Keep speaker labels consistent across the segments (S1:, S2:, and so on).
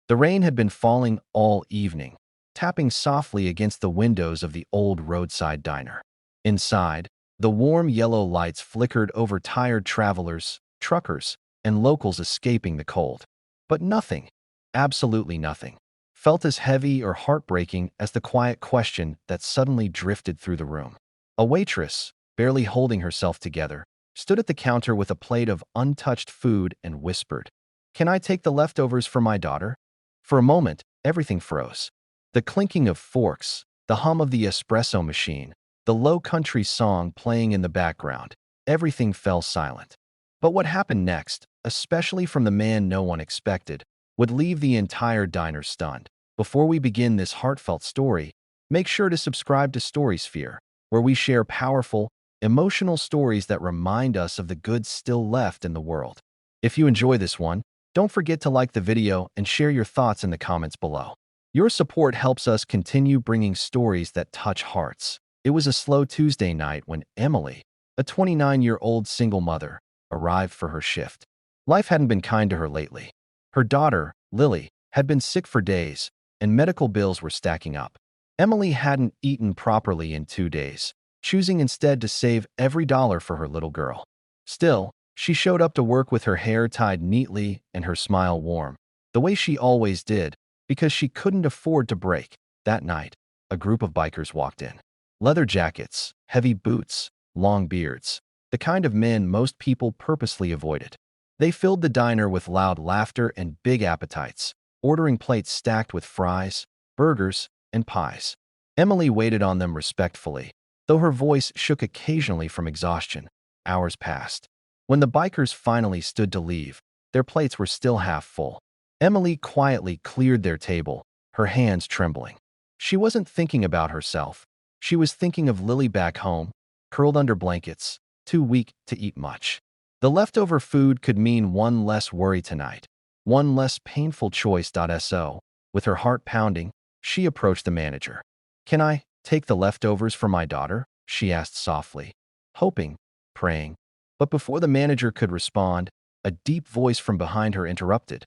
S1: The rain had been falling all evening, tapping softly against the windows of the old roadside diner. Inside, the warm yellow lights flickered over tired travelers, truckers, and locals escaping the cold. But nothing, absolutely nothing, felt as heavy or heartbreaking as the quiet question that suddenly drifted through the room. A waitress, barely holding herself together, stood at the counter with a plate of untouched food and whispered, "Can I take the leftovers for my daughter?" For a moment, everything froze. The clinking of forks, the hum of the espresso machine, the low country song playing in the background, everything fell silent. But what happened next, especially from the man no one expected, would leave the entire diner stunned. Before we begin this heartfelt story, make sure to subscribe to StorySphere, where we share powerful, emotional stories that remind us of the good still left in the world. If you enjoy this one, don't forget to like the video and share your thoughts in the comments below. Your support helps us continue bringing stories that touch hearts. It was a slow Tuesday night when Emily, a 29-year-old single mother, arrived for her shift. Life hadn't been kind to her lately. Her daughter, Lily, had been sick for days, and medical bills were stacking up. Emily hadn't eaten properly in 2 days, choosing instead to save every dollar for her little girl. Still, she showed up to work with her hair tied neatly and her smile warm, the way she always did, because she couldn't afford to break. That night, a group of bikers walked in. Leather jackets, heavy boots, long beards, the kind of men most people purposely avoided. They filled the diner with loud laughter and big appetites, ordering plates stacked with fries, burgers, and pies. Emily waited on them respectfully, though her voice shook occasionally from exhaustion. Hours passed. When the bikers finally stood to leave, their plates were still half full. Emily quietly cleared their table, her hands trembling. She wasn't thinking about herself. She was thinking of Lily back home, curled under blankets, too weak to eat much. The leftover food could mean one less worry tonight, one less painful choice. So, with her heart pounding, she approached the manager. "Can I take the leftovers for my daughter?" she asked softly, hoping, praying. But before the manager could respond, a deep voice from behind her interrupted.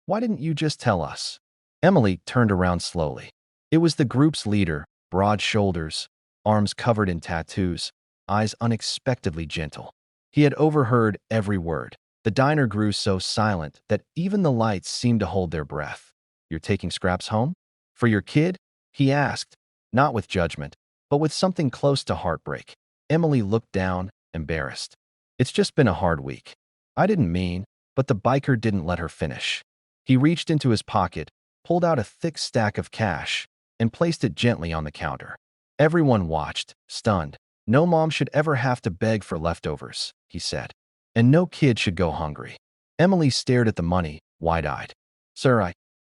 S1: "Why didn't you just tell us?" Emily turned around slowly. It was the group's leader, broad shoulders, arms covered in tattoos, eyes unexpectedly gentle. He had overheard every word. The diner grew so silent that even the lights seemed to hold their breath. "You're taking scraps home? For your kid?" he asked, not with judgment, but with something close to heartbreak. Emily looked down, embarrassed. "It's just been a hard week." "I didn't mean," but the biker didn't let her finish. He reached into his pocket, pulled out a thick stack of cash, and placed it gently on the counter. Everyone watched, stunned. "No mom should ever have to beg for leftovers," he said. "And no kid should go hungry." Emily stared at the money, wide-eyed. "Sir,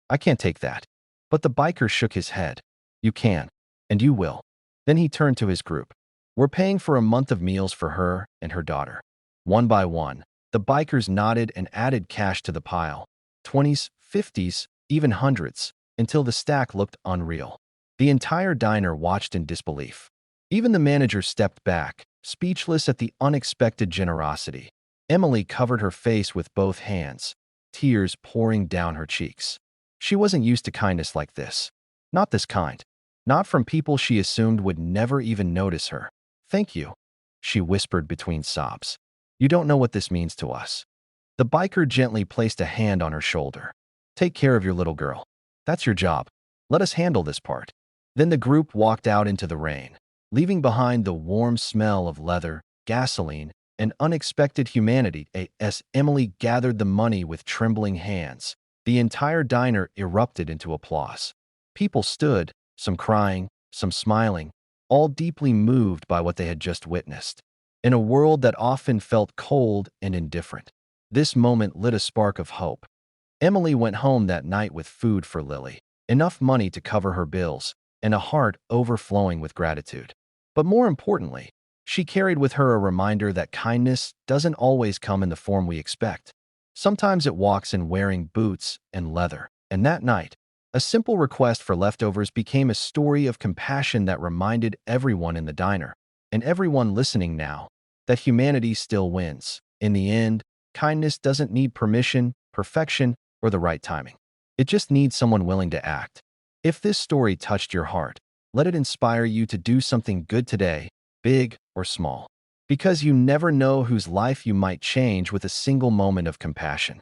S1: I can't take that." But the biker shook his head. "You can, and you will." Then he turned to his group. "We're paying for a month of meals for her and her daughter." One by one, the bikers nodded and added cash to the pile. 20s, 50s, even hundreds, until the stack looked unreal. The entire diner watched in disbelief. Even the manager stepped back, speechless at the unexpected generosity. Emily covered her face with both hands, tears pouring down her cheeks. She wasn't used to kindness like this. Not this kind. Not from people she assumed would never even notice her. "Thank you," she whispered between sobs. "You don't know what this means to us." The biker gently placed a hand on her shoulder. "Take care of your little girl. That's your job. Let us handle this part." Then the group walked out into the rain, leaving behind the warm smell of leather, gasoline, and unexpected humanity. As Emily gathered the money with trembling hands, the entire diner erupted into applause. People stood, some crying, some smiling, all deeply moved by what they had just witnessed. In a world that often felt cold and indifferent, this moment lit a spark of hope. Emily went home that night with food for Lily, enough money to cover her bills, and a heart overflowing with gratitude. But more importantly, she carried with her a reminder that kindness doesn't always come in the form we expect. Sometimes it walks in wearing boots and leather. And that night, a simple request for leftovers became a story of compassion that reminded everyone in the diner, and everyone listening now, that humanity still wins. In the end, kindness doesn't need permission, perfection, or the right timing. It just needs someone willing to act. If this story touched your heart, let it inspire you to do something good today, big or small. Because you never know whose life you might change with a single moment of compassion.